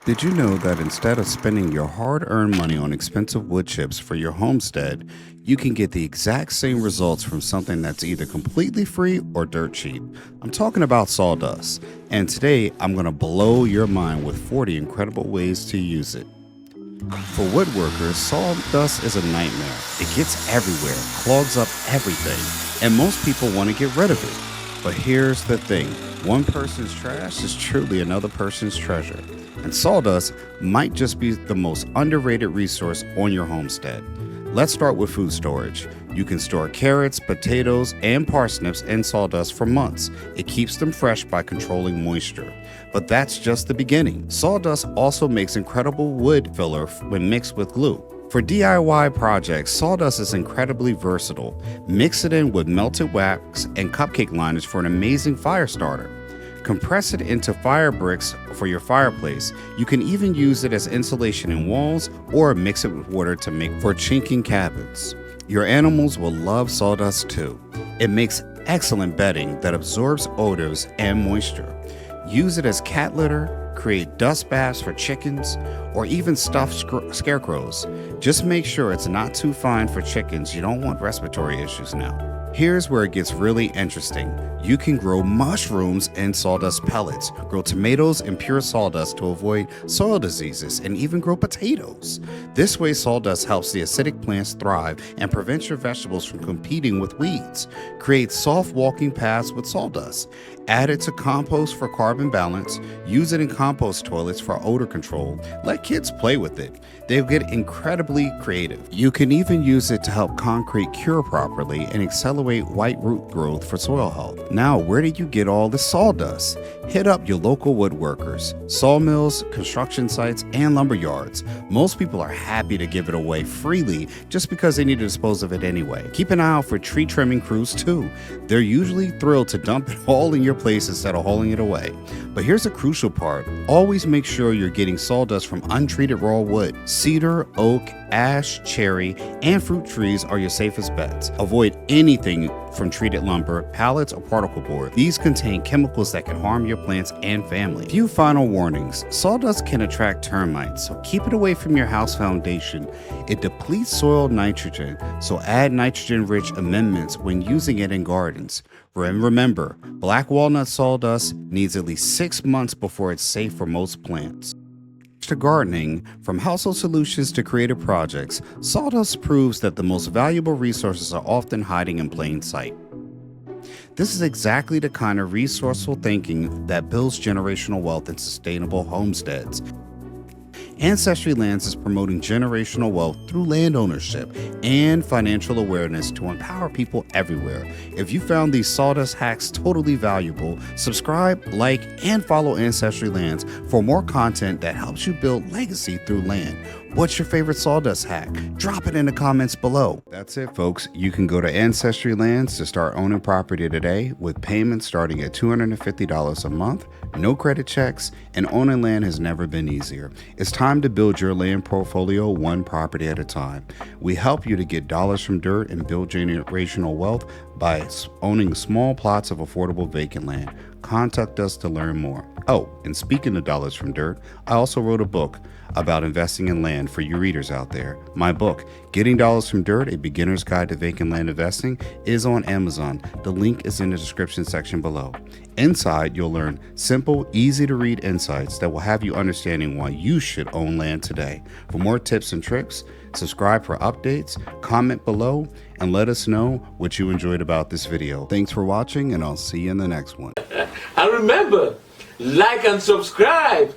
Did you know that instead of spending your hard-earned money on expensive wood chips for your homestead, you can get the exact same results from something that's either completely free or dirt cheap? I'm talking about sawdust, and today I'm going to blow your mind with 40 incredible ways to use it. For woodworkers, sawdust is a nightmare. It gets everywhere, clogs up everything, and most people want to get rid of it. But here's the thing, one person's trash is truly another person's treasure. And sawdust might just be the most underrated resource on your homestead. Let's start with food storage. You can store carrots, potatoes, and parsnips in sawdust for months. It keeps them fresh by controlling moisture. But that's just the beginning. Sawdust also makes incredible wood filler when mixed with glue. For DIY projects, sawdust is incredibly versatile. Mix it in with melted wax and cupcake liners for an amazing fire starter. Compress it into fire bricks for your fireplace. You can even use it as insulation in walls or mix it with water to make for chinking cabins. Your animals will love sawdust too. It makes excellent bedding that absorbs odors and moisture. Use it as cat litter, create dust baths for chickens, or even stuffed scarecrows. Just make sure it's not too fine for chickens. You don't want respiratory issues now. Here's where it gets really interesting. You can grow mushrooms in sawdust pellets, grow tomatoes in pure sawdust to avoid soil diseases, and even grow potatoes. This way, sawdust helps the acidic plants thrive and prevents your vegetables from competing with weeds. Create soft walking paths with sawdust. Add it to compost for carbon balance. Use it in compost toilets for odor control. Let kids play with it. They'll get incredibly creative. You can even use it to help concrete cure properly and accelerate white root growth for soil health. Now, where did you get all this sawdust? Hit up your local woodworkers, sawmills, construction sites, and lumber yards. Most people are happy to give it away freely just because they need to dispose of it anyway. Keep an eye out for tree trimming crews too. They're usually thrilled to dump it all in your place instead of hauling it away. But here's a crucial part. Always make sure you're getting sawdust from untreated raw wood. Cedar, oak, ash, cherry, and fruit trees are your safest bets. Avoid anything from treated lumber, pallets, or particle board. These contain chemicals that can harm your plants and family. Few final warnings. Sawdust can attract termites, so keep it away from your house foundation. It depletes soil nitrogen, so add nitrogen-rich amendments when using it in gardens. And remember, black walnut sawdust needs at least 6 months before it's safe for most plants. To gardening, from household solutions to creative projects, sawdust proves that the most valuable resources are often hiding in plain sight. This is exactly the kind of resourceful thinking that builds generational wealth and sustainable homesteads. Ancestry Lands is promoting generational wealth through land ownership and financial awareness to empower people everywhere. If you found these sawdust hacks totally valuable, subscribe, like, and follow Ancestry Lands for more content that helps you build legacy through land. What's your favorite sawdust hack? Drop it in the comments below. That's it, folks. You can go to Ancestry Lands to start owning property today with payments starting at $250 a month, no credit checks, and owning land has never been easier. It's time to build your land portfolio one property at a time. We help you to get dollars from dirt and build generational wealth by owning small plots of affordable vacant land. Contact us to learn more. Oh, and speaking of dollars from dirt, I also wrote a book about investing in land for you readers out there. My book, Getting Dollars from Dirt, A Beginner's Guide to Vacant Land Investing, is on Amazon. The link is in the description section below. Inside, you'll learn simple, easy to read insights that will have you understanding why you should own land today. For more tips and tricks, subscribe for updates, comment below, and let us know what you enjoyed about this video. Thanks for watching, and I'll see you in the next one. And remember, like and subscribe.